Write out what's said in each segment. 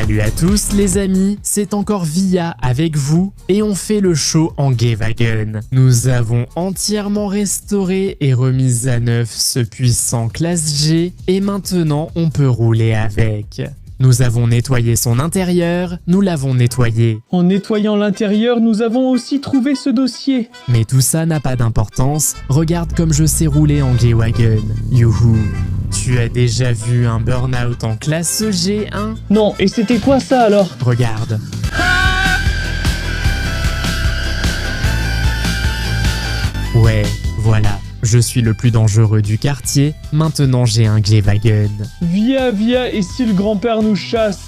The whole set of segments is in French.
Salut à tous les amis, c'est encore Via avec vous et on fait le show en Gaywagen. Nous avons entièrement restauré et remis à neuf ce puissant classe G et maintenant on peut rouler avec. Nous avons nettoyé son intérieur, nous l'avons nettoyé. En nettoyant l'intérieur, nous avons aussi trouvé ce dossier. Mais tout ça n'a pas d'importance, regarde comme je sais rouler en Gaywagen. Youhou. Tu as déjà vu un burn-out en classe G, hein? Non, et c'était quoi ça alors? Regarde. Ouais, voilà. Je suis le plus dangereux du quartier, maintenant j'ai un Gaywagen. Via, et si le grand-père nous chasse?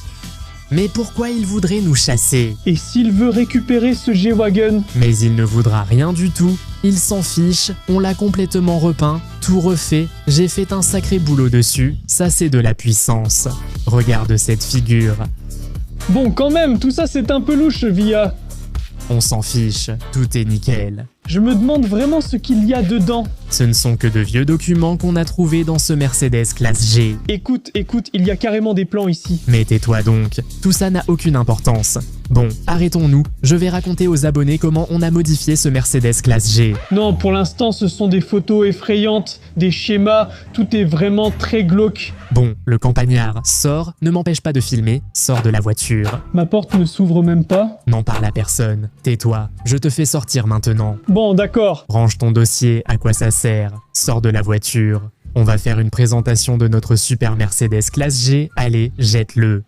Mais pourquoi il voudrait nous chasser? Et s'il veut récupérer ce G-Wagon? Mais il ne voudra rien du tout. Il s'en fiche, on l'a complètement repeint, tout refait, j'ai fait un sacré boulot dessus, ça c'est de la puissance. Regarde cette figure. Bon, quand même, tout ça c'est un peu louche, Via. On s'en fiche, tout est nickel. Je me demande vraiment ce qu'il y a dedans. Ce ne sont que de vieux documents qu'on a trouvés dans ce Mercedes classe G. Écoute, il y a carrément des plans ici. Mais tais-toi donc, tout ça n'a aucune importance. Bon, arrêtons-nous, je vais raconter aux abonnés comment on a modifié ce Mercedes classe G. Non, pour l'instant ce sont des photos effrayantes, des schémas, tout est vraiment très glauque. Bon, le campagnard, sors, ne m'empêche pas de filmer, sors de la voiture. Ma porte ne s'ouvre même pas. N'en parle à personne, tais-toi, je te fais sortir maintenant. Bon, d'accord. Range ton dossier, à quoi ça sert? Sors de la voiture. On va faire une présentation de notre super Mercedes classe G, allez, jette-le.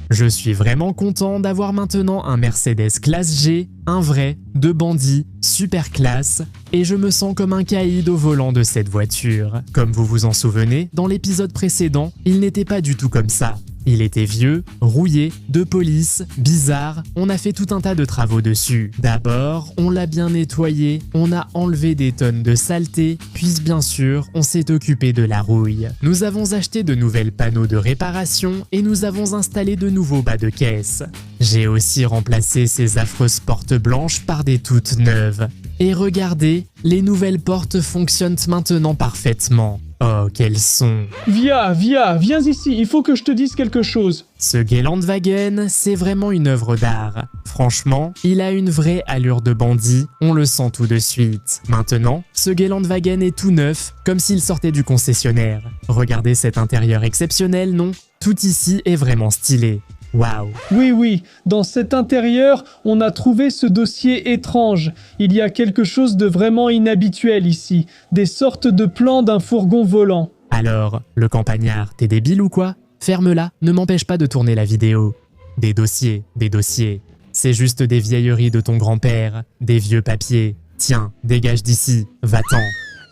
Je suis vraiment content d'avoir maintenant un Mercedes classe G, un vrai, de bandit, super classe, et je me sens comme un caïd au volant de cette voiture. Comme vous vous en souvenez, dans l'épisode précédent, il n'était pas du tout comme ça. Il était vieux, rouillé, de police, bizarre, on a fait tout un tas de travaux dessus. D'abord, on l'a bien nettoyé, on a enlevé des tonnes de saleté, puis bien sûr, on s'est occupé de la rouille. Nous avons acheté de nouvelles panneaux de réparation et nous avons installé de nouveaux bas de caisse. J'ai aussi remplacé ces affreuses portes blanches par des toutes neuves. Et regardez, les nouvelles portes fonctionnent maintenant parfaitement. Oh, quel son! Via, viens ici, il faut que je te dise quelque chose. Ce Gaywagen, c'est vraiment une œuvre d'art. Franchement, il a une vraie allure de bandit, on le sent tout de suite. Maintenant, ce Gaywagen est tout neuf, comme s'il sortait du concessionnaire. Regardez cet intérieur exceptionnel, non? Tout ici est vraiment stylé. Waouh! Oui, dans cet intérieur, on a trouvé ce dossier étrange. Il y a quelque chose de vraiment inhabituel ici. Des sortes de plans d'un fourgon volant. Alors, le campagnard, t'es débile ou quoi? Ferme-la, ne m'empêche pas de tourner la vidéo. Des dossiers. C'est juste des vieilleries de ton grand-père, des vieux papiers. Tiens, dégage d'ici, va-t'en.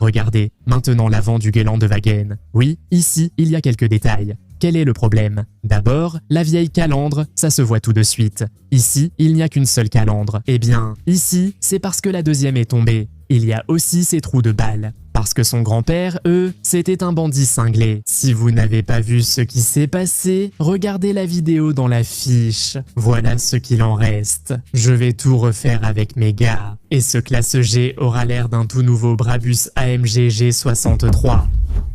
Regardez, maintenant l'avant du Gaywagen. Oui, ici, il y a quelques détails. Quel est le problème? D'abord, la vieille calandre, ça se voit tout de suite. Ici, il n'y a qu'une seule calandre. Eh bien, ici, c'est parce que la deuxième est tombée. Il y a aussi ces trous de balles. Parce que son grand-père, c'était un bandit cinglé. Si vous n'avez pas vu ce qui s'est passé, regardez la vidéo dans la fiche. Voilà ce qu'il en reste. Je vais tout refaire avec mes gars. Et ce classe G aura l'air d'un tout nouveau Brabus AMG G63.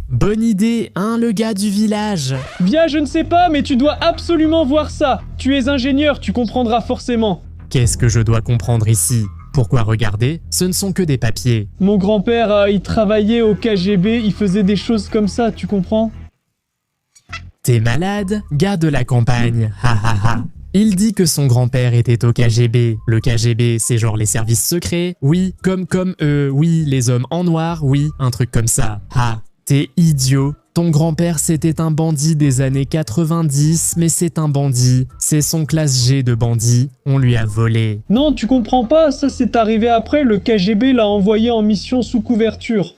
Bonne idée, hein, le gars du village? Via, je ne sais pas, mais tu dois absolument voir ça. Tu es ingénieur, tu comprendras forcément. Qu'est-ce que je dois comprendre ici? Pourquoi regarder? Ce ne sont que des papiers. Mon grand-père, il travaillait au KGB, il faisait des choses comme ça, tu comprends? T'es malade? Gars de la campagne, ha ha ha. Il dit que son grand-père était au KGB. Le KGB, c'est genre les services secrets. Oui, comme oui, les hommes en noir, oui, un truc comme ça. Ah, t'es idiot. Ton grand-père, c'était un bandit des années 90, mais c'est un bandit. C'est son classe G de bandit. On lui a volé. Non, tu comprends pas, ça c'est arrivé après, le KGB l'a envoyé en mission sous couverture.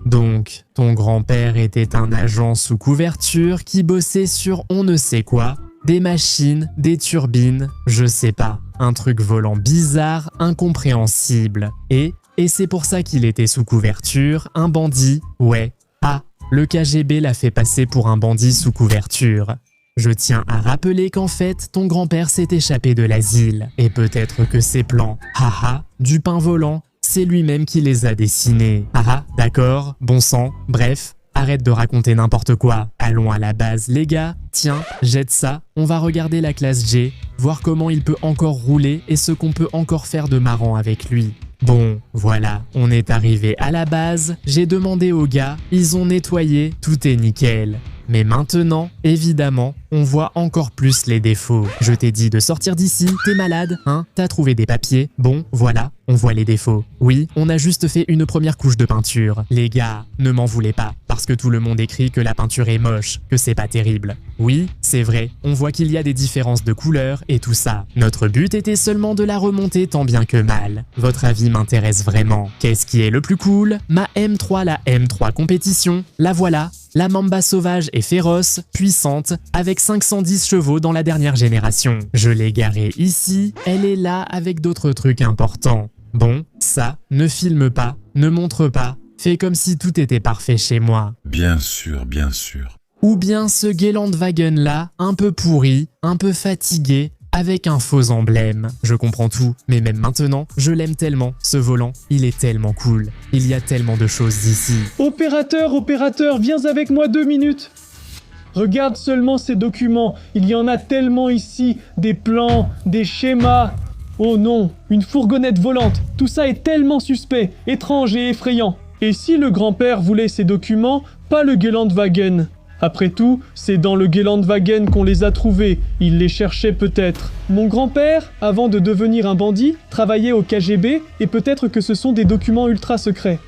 Donc, ton grand-père était un agent sous couverture qui bossait sur on ne sait quoi, des machines, des turbines, je sais pas. Un truc volant bizarre, incompréhensible. Et c'est pour ça qu'il était sous couverture, un bandit, ouais. Ah, le KGB l'a fait passer pour un bandit sous couverture. Je tiens à rappeler qu'en fait, ton grand-père s'est échappé de l'asile. Et peut-être que ses plans, haha, du pain volant, c'est lui-même qui les a dessinés. Ah, d'accord, bon sang, bref. arrête de raconter n'importe quoi. Allons à la base, les gars. Tiens, jette ça. On va regarder la classe G, voir comment il peut encore rouler et ce qu'on peut encore faire de marrant avec lui. Bon, voilà, on est arrivé à la base, j'ai demandé aux gars, ils ont nettoyé, tout est nickel. Mais maintenant, évidemment, on voit encore plus les défauts. Je t'ai dit de sortir d'ici, t'es malade, hein? T'as trouvé des papiers? Bon, voilà, on voit les défauts. Oui, on a juste fait une première couche de peinture. Les gars, ne m'en voulez pas, parce que tout le monde écrit que la peinture est moche, que c'est pas terrible. Oui, c'est vrai, on voit qu'il y a des différences de couleurs et tout ça. Notre but était seulement de la remonter tant bien que mal. Votre avis m'intéresse vraiment. Qu'est-ce qui est le plus cool? Ma M3, la M3 compétition, la voilà. La Mamba sauvage et féroce, puissante, avec 510 chevaux dans la dernière génération. Je l'ai garée ici, elle est là avec d'autres trucs importants. Bon, ça, ne filme pas, ne montre pas, fais comme si tout était parfait chez moi. Bien sûr, bien sûr. Ou bien ce Gelandwagen là, un peu pourri, un peu fatigué, avec un faux emblème. Je comprends tout, mais même maintenant, je l'aime tellement, ce volant, il est tellement cool. Il y a tellement de choses ici. Opérateur, viens avec moi 2 minutes. Regarde seulement ces documents, il y en a tellement ici, des plans, des schémas. Oh non, une fourgonnette volante, tout ça est tellement suspect, étrange et effrayant. Et si le grand-père voulait ces documents, pas le Gelandwagen? Après tout, c'est dans le Gelandwagen qu'on les a trouvés, il les cherchait peut-être. Mon grand-père, avant de devenir un bandit, travaillait au KGB et peut-être que ce sont des documents ultra secrets.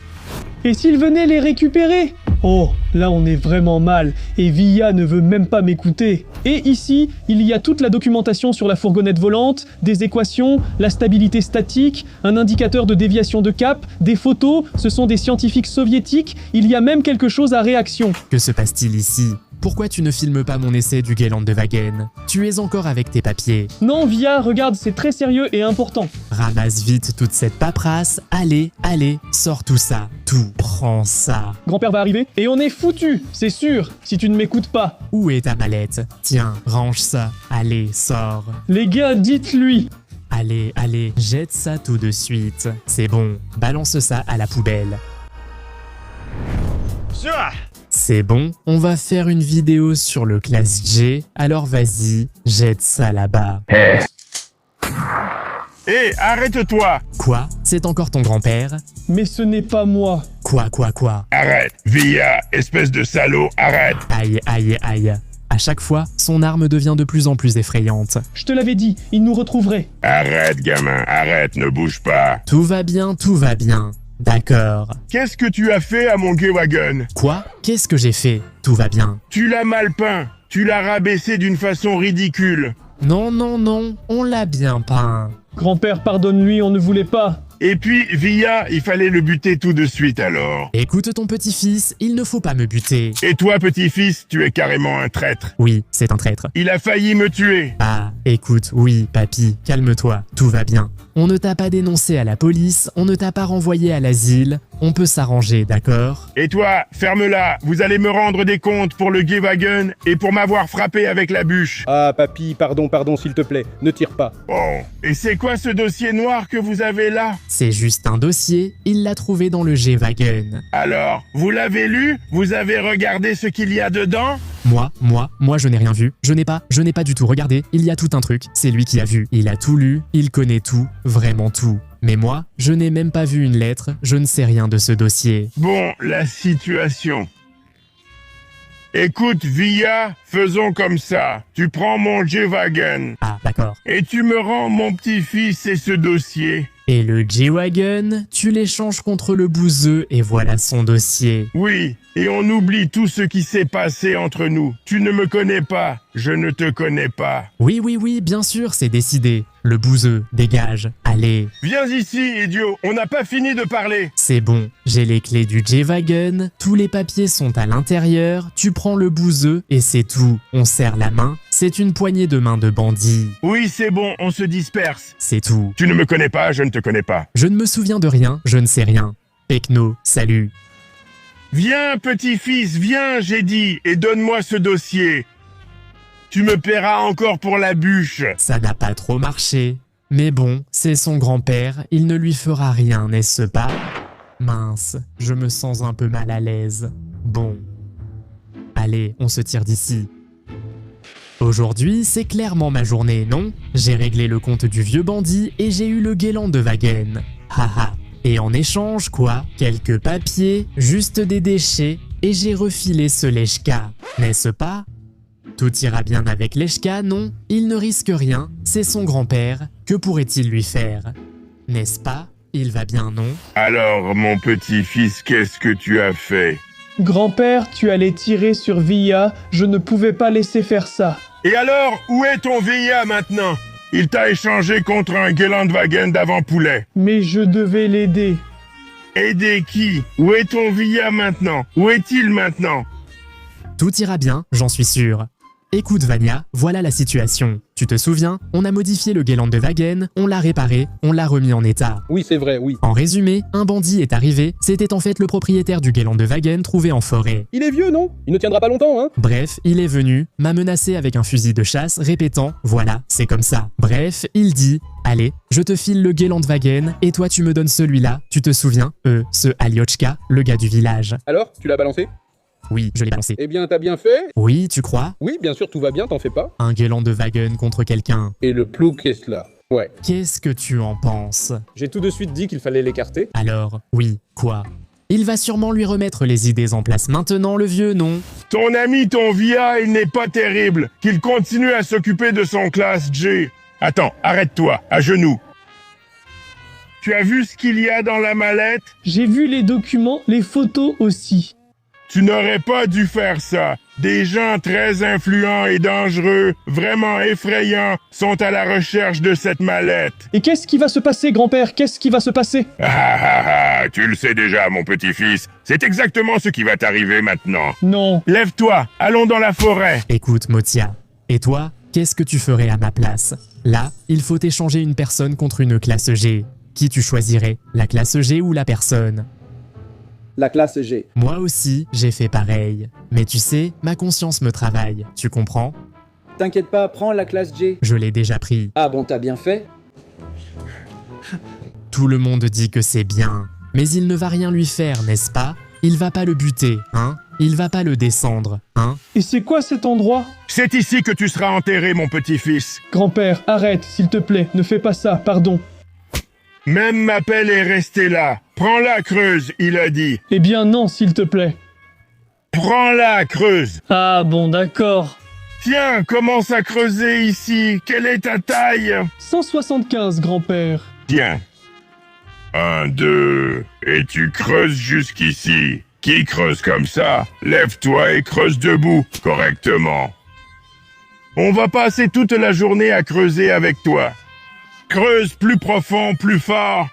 Et s'il venait les récupérer? Oh, là on est vraiment mal, et Villa ne veut même pas m'écouter. Et ici, il y a toute la documentation sur la fourgonnette volante, des équations, la stabilité statique, un indicateur de déviation de cap, des photos, ce sont des scientifiques soviétiques, il y a même quelque chose à réaction. Que se passe-t-il ici? Pourquoi tu ne filmes pas mon essai du Gelandwagen? Tu es encore avec tes papiers. Non, Villa, regarde, c'est très sérieux et important. Ramasse vite toute cette paperasse, allez, sors tout ça, tout, prends ça. Grand-père va arriver et on est foutu, c'est sûr, si tu ne m'écoutes pas. Où est ta mallette? Tiens, range ça, allez, sors. Les gars, dites-lui. Allez, jette ça tout de suite. C'est bon, balance ça à la poubelle. C'est bon, on va faire une vidéo sur le classe G, alors vas-y, jette ça là-bas. Hé, arrête-toi! Quoi? C'est encore ton grand-père? Mais ce n'est pas moi. Quoi? Arrête! Villa, espèce de salaud, arrête! Aïe. À chaque fois, son arme devient de plus en plus effrayante. Je te l'avais dit, il nous retrouverait. Arrête, gamin, arrête, ne bouge pas! Tout va bien. D'accord. Qu'est-ce que tu as fait à mon Gewagen? Quoi? Qu'est-ce que j'ai fait? Tout va bien. Tu l'as mal peint! Tu l'as rabaissé d'une façon ridicule! Non, on l'a bien peint. Grand-père, pardonne-lui, on ne voulait pas. Et puis, Villa, il fallait le buter tout de suite alors. Écoute ton petit-fils, il ne faut pas me buter. Et toi, petit-fils, tu es carrément un traître. Oui, c'est un traître. Il a failli me tuer. Ah, écoute, oui, papy, calme-toi, tout va bien. On ne t'a pas dénoncé à la police, on ne t'a pas renvoyé à l'asile, on peut s'arranger, d'accord? Et toi, ferme-la, vous allez me rendre des comptes pour le Gewagen et pour m'avoir frappé avec la bûche. Ah, papy, pardon, s'il te plaît, ne tire pas. Bon, et c'est quoi ce dossier noir que vous avez là? C'est juste un dossier, il l'a trouvé dans le G-Wagen. Alors, vous l'avez lu? Vous avez regardé ce qu'il y a dedans? Moi, je n'ai rien vu. Je n'ai pas du tout regardé. Il y a tout un truc. C'est lui qui a vu. Il a tout lu. Il connaît tout. Vraiment tout. Mais moi, je n'ai même pas vu une lettre. Je ne sais rien de ce dossier. Bon, la situation. Écoute, Villa, faisons comme ça. Tu prends mon G-Wagen. Ah, d'accord. Et tu me rends mon petit-fils et ce dossier. Et le G-Wagon, tu l'échanges contre le bouseux et voilà son dossier. Oui, et on oublie tout ce qui s'est passé entre nous. Tu ne me connais pas, je ne te connais pas. Oui, bien sûr, c'est décidé. Le bouseux, dégage. Allez. Viens ici, idiot, on n'a pas fini de parler. C'est bon, j'ai les clés du G-Wagon, tous les papiers sont à l'intérieur, tu prends le bouseux et c'est tout. On serre la main, c'est une poignée de main de bandit. Oui, c'est bon, on se disperse. C'est tout. Tu ne me connais pas, je ne te connais pas. Je ne me souviens de rien, je ne sais rien. Pecno, salut. Viens, petit-fils, viens, j'ai dit, et donne-moi ce dossier. Tu me paieras encore pour la bûche. Ça n'a pas trop marché. Mais bon, c'est son grand-père, il ne lui fera rien, n'est-ce pas? Mince, je me sens un peu mal à l'aise. Bon, Allez, on se tire d'ici. Aujourd'hui, c'est clairement ma journée, non? J'ai réglé le compte du vieux bandit et j'ai eu le guéland de Wagen. Haha. Et en échange, quoi? Quelques papiers, juste des déchets, et j'ai refilé ce Leshka. N'est-ce pas? Tout ira bien avec Leshka, non? Il ne risque rien, c'est son grand-père. Que pourrait-il lui faire? N'est-ce pas? Il va bien, non? Alors, mon petit-fils, qu'est-ce que tu as fait? Grand-père, tu allais tirer sur Villa, je ne pouvais pas laisser faire ça. Et alors, où est ton VIA maintenant? Il t'a échangé contre un Gelandwagen d'avant-poulet. Mais je devais l'aider. Aider qui? Où est ton VIA maintenant? Où est-il maintenant? Tout ira bien, j'en suis sûr. Écoute Vania, voilà la situation. Tu te souviens? On a modifié le guéland de Wagen, on l'a réparé, on l'a remis en état. Oui, c'est vrai, oui. En résumé, un bandit est arrivé, c'était en fait le propriétaire du guéland de Wagen trouvé en forêt. Il est vieux, non? Il ne tiendra pas longtemps, hein? Bref, il est venu, m'a menacé avec un fusil de chasse, répétant « Voilà, c'est comme ça ». Bref, il dit « Allez, je te file le guéland de Wagen et toi tu me donnes celui-là, tu te souviens? Ce Aliochka, le gars du village. » Alors, tu l'as balancé? Oui, je l'ai balancé. Eh bien, t'as bien fait? Oui, tu crois? Oui, bien sûr, tout va bien, t'en fais pas. Un guéland de Wagen contre quelqu'un. Et le plouc est là. Ouais. Qu'est-ce que tu en penses? J'ai tout de suite dit qu'il fallait l'écarter. Alors, oui, quoi? Il va sûrement lui remettre les idées en place maintenant, le vieux, non? Ton ami, ton VIA, il n'est pas terrible. Qu'il continue à s'occuper de son classe G. Attends, arrête-toi, à genoux. Tu as vu ce qu'il y a dans la mallette? J'ai vu les documents, les photos aussi. Tu n'aurais pas dû faire ça. Des gens très influents et dangereux, vraiment effrayants, sont à la recherche de cette mallette. Et qu'est-ce qui va se passer, grand-père? Qu'est-ce qui va se passer? Tu le sais déjà, mon petit-fils. C'est exactement ce qui va t'arriver maintenant. Non. Lève-toi, allons dans la forêt. Écoute, Motia, et toi, qu'est-ce que tu ferais à ma place? Là, il faut échanger une personne contre une classe G. Qui tu choisirais? La classe G ou la personne? La classe G. Moi aussi, j'ai fait pareil. Mais tu sais, ma conscience me travaille, tu comprends? T'inquiète pas, prends la classe G. Je l'ai déjà pris. Ah bon, t'as bien fait? Tout le monde dit que c'est bien. Mais il ne va rien lui faire, n'est-ce pas? Il va pas le buter, hein? Il va pas le descendre, hein? Et c'est quoi cet endroit? C'est ici que tu seras enterré, mon petit-fils. Grand-père, arrête, s'il te plaît, ne fais pas ça, pardon. Même ma pelle est restée là. Prends-la, creuse, il a dit. Eh bien non, s'il te plaît. Prends-la, creuse. Ah bon, d'accord. Tiens, commence à creuser ici. Quelle est ta taille? 175, grand-père. Tiens. 1, 2, et tu creuses jusqu'ici. Qui creuse comme ça? Lève-toi et creuse debout, correctement. On va passer toute la journée à creuser avec toi. Creuse plus profond, plus fort.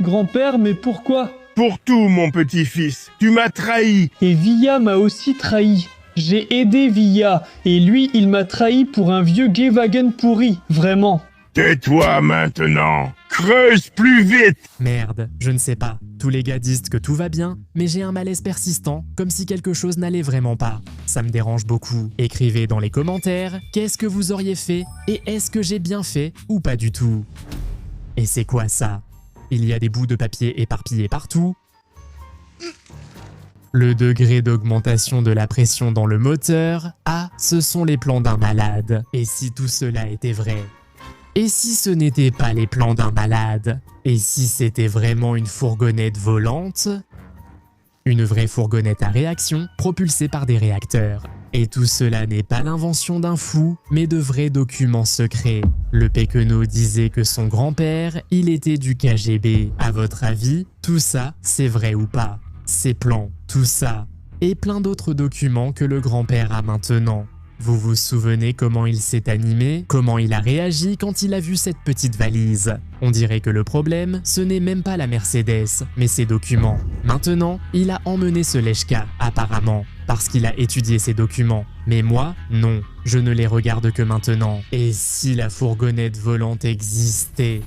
Grand-père, mais pourquoi? Pour tout, mon petit-fils. Tu m'as trahi. Et Villa m'a aussi trahi. J'ai aidé Villa, et lui, il m'a trahi pour un vieux Gewagen pourri, vraiment. Tais-toi maintenant. Creuse plus vite. Merde, je ne sais pas. Tous les gars disent que tout va bien, mais j'ai un malaise persistant, comme si quelque chose n'allait vraiment pas. Ça me dérange beaucoup. Écrivez dans les commentaires, qu'est-ce que vous auriez fait, et est-ce que j'ai bien fait, ou pas du tout? Et c'est quoi ça? Il y a des bouts de papier éparpillés partout. Le degré d'augmentation de la pression dans le moteur, ce sont les plans d'un malade. Et si tout cela était vrai? Et si ce n'était pas les plans d'un malade? Et si c'était vraiment une fourgonnette volante? Une vraie fourgonnette à réaction, propulsée par des réacteurs. Et tout cela n'est pas l'invention d'un fou, mais de vrais documents secrets. Le Péquenot disait que son grand-père, il était du KGB. À votre avis, tout ça, c'est vrai ou pas? Ces plans, tout ça, et plein d'autres documents que le grand-père a maintenant. Vous vous souvenez comment il s'est animé? Comment il a réagi quand il a vu cette petite valise? On dirait que le problème, ce n'est même pas la Mercedes, mais ses documents. Maintenant, il a emmené ce Leshka, apparemment, parce qu'il a étudié ses documents. Mais moi, non, je ne les regarde que maintenant. Et si la fourgonnette volante existait?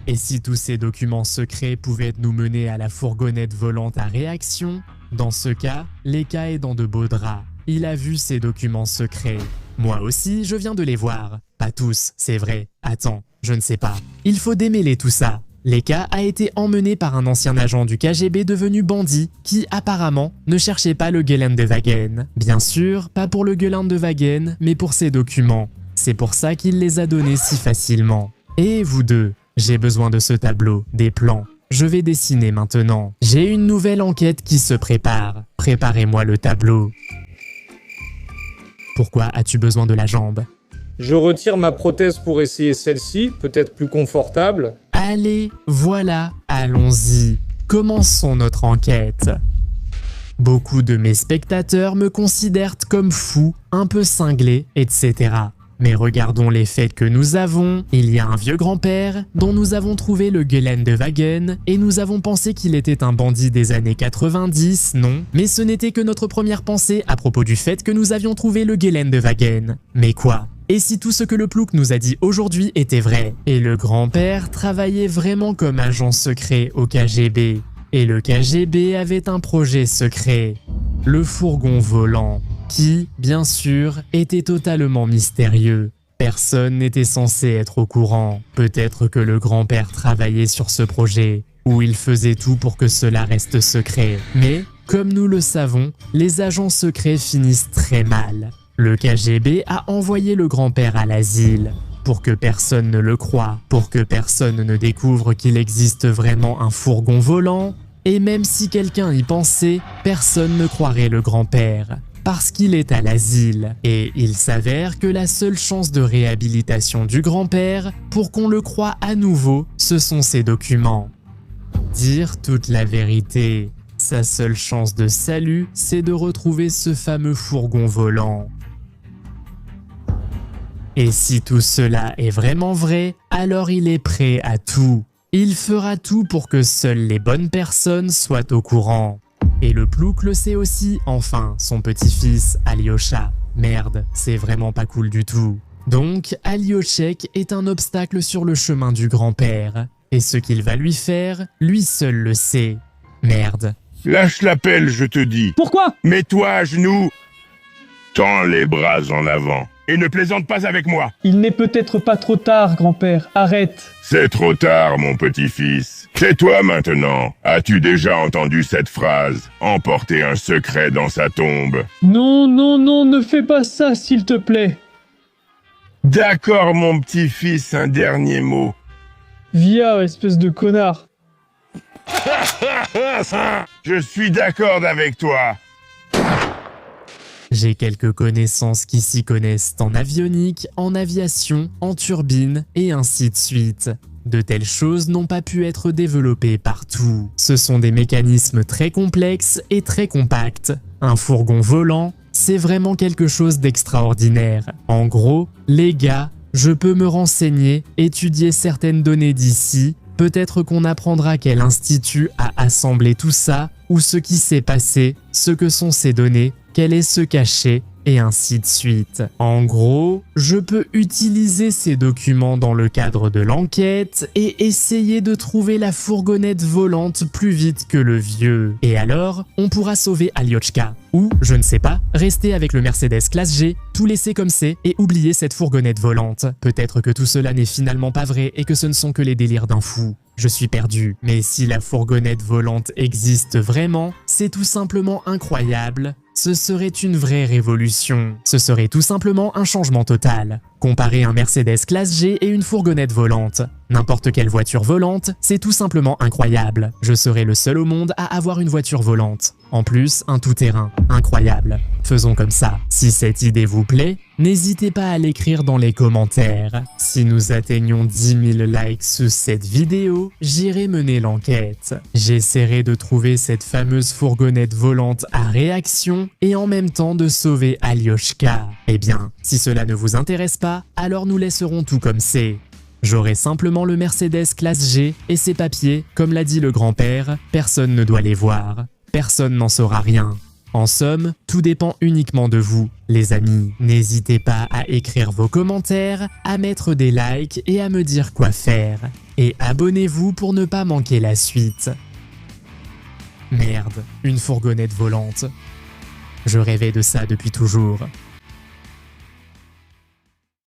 Et si tous ces documents secrets pouvaient nous mener à la fourgonnette volante à réaction? Dans ce cas, Leka est dans de beaux draps. Il a vu ces documents secrets. Moi aussi, je viens de les voir. Pas tous, c'est vrai. Attends, je ne sais pas. Il faut démêler tout ça. Leka a été emmené par un ancien agent du KGB devenu bandit qui, apparemment, ne cherchait pas le Geländewagen. Bien sûr, pas pour le Geländewagen, mais pour ses documents. C'est pour ça qu'il les a donnés si facilement. Et vous deux, j'ai besoin de ce tableau, des plans. Je vais dessiner maintenant. J'ai une nouvelle enquête qui se prépare. Préparez-moi le tableau. Pourquoi as-tu besoin de la jambe? Je retire ma prothèse pour essayer celle-ci, peut-être plus confortable. Allez, voilà, allons-y. Commençons notre enquête. Beaucoup de mes spectateurs me considèrent comme fou, un peu cinglé, etc. Mais regardons les faits que nous avons. Il y a un vieux grand-père dont nous avons trouvé le Geländewagen et nous avons pensé qu'il était un bandit des années 90, non? Mais ce n'était que notre première pensée à propos du fait que nous avions trouvé le Geländewagen. Mais quoi? Et si tout ce que le plouc nous a dit aujourd'hui était vrai? Et le grand-père travaillait vraiment comme agent secret au KGB. Et le KGB avait un projet secret. Le fourgon volant. Qui, bien sûr, était totalement mystérieux. Personne n'était censé être au courant. Peut-être que le grand-père travaillait sur ce projet, ou il faisait tout pour que cela reste secret. Mais, comme nous le savons, les agents secrets finissent très mal. Le KGB a envoyé le grand-père à l'asile, pour que personne ne le croie, pour que personne ne découvre qu'il existe vraiment un fourgon volant, et même si quelqu'un y pensait, personne ne croirait le grand-père. Parce qu'il est à l'asile, et il s'avère que la seule chance de réhabilitation du grand-père, pour qu'on le croie à nouveau, ce sont ses documents. Dire toute la vérité, sa seule chance de salut, c'est de retrouver ce fameux fourgon volant. Et si tout cela est vraiment vrai, alors il est prêt à tout. Il fera tout pour que seules les bonnes personnes soient au courant. Et le plouc le sait aussi, enfin, son petit-fils, Alyosha. Merde, c'est vraiment pas cool du tout. Donc, Alioshek est un obstacle sur le chemin du grand-père. Et ce qu'il va lui faire, lui seul le sait. Merde. Lâche la pelle, je te dis. Pourquoi? Mets-toi à genoux. Tends les bras en avant. Et ne plaisante pas avec moi. Il n'est peut-être pas trop tard, grand-père. Arrête. C'est trop tard, mon petit-fils. Tais-toi maintenant. As-tu déjà entendu cette phrase? Emporter un secret dans sa tombe. Non, non, non, ne fais pas ça, s'il te plaît. D'accord, mon petit-fils, un dernier mot. Via, espèce de connard. Je suis d'accord avec toi. J'ai quelques connaissances qui s'y connaissent en avionique, en aviation, en turbine et ainsi de suite. De telles choses n'ont pas pu être développées partout. Ce sont des mécanismes très complexes et très compacts. Un fourgon volant, c'est vraiment quelque chose d'extraordinaire. En gros, les gars, je peux me renseigner, étudier certaines données d'ici, peut-être qu'on apprendra quel institut a assemblé tout ça, ou ce qui s'est passé, ce que sont ces données, quel est ce cachet, et ainsi de suite. En gros, je peux utiliser ces documents dans le cadre de l'enquête et essayer de trouver la fourgonnette volante plus vite que le vieux. Et alors, on pourra sauver Alioshka. Ou, je ne sais pas, rester avec le Mercedes classe G, tout laisser comme c'est et oublier cette fourgonnette volante. Peut-être que tout cela n'est finalement pas vrai et que ce ne sont que les délires d'un fou. Je suis perdu. Mais si la fourgonnette volante existe vraiment, c'est tout simplement incroyable. Ce serait une vraie révolution. Ce serait tout simplement un changement total. Comparer un Mercedes classe G et une fourgonnette volante. N'importe quelle voiture volante, c'est tout simplement incroyable. Je serais le seul au monde à avoir une voiture volante. En plus, un tout-terrain. Incroyable. Faisons comme ça. Si cette idée vous plaît, n'hésitez pas à l'écrire dans les commentaires. Si nous atteignons 10 000 likes sous cette vidéo, j'irai mener l'enquête. J'essaierai de trouver cette fameuse fourgonnette volante à réaction et en même temps de sauver Alioshka. Eh bien, si cela ne vous intéresse pas, alors nous laisserons tout comme c'est. J'aurai simplement le Mercedes classe G et ses papiers, comme l'a dit le grand-père, personne ne doit les voir. Personne n'en saura rien. En somme, tout dépend uniquement de vous, les amis. N'hésitez pas à écrire vos commentaires, à mettre des likes et à me dire quoi faire. Et abonnez-vous pour ne pas manquer la suite. Merde, une fourgonnette volante. Je rêvais de ça depuis toujours.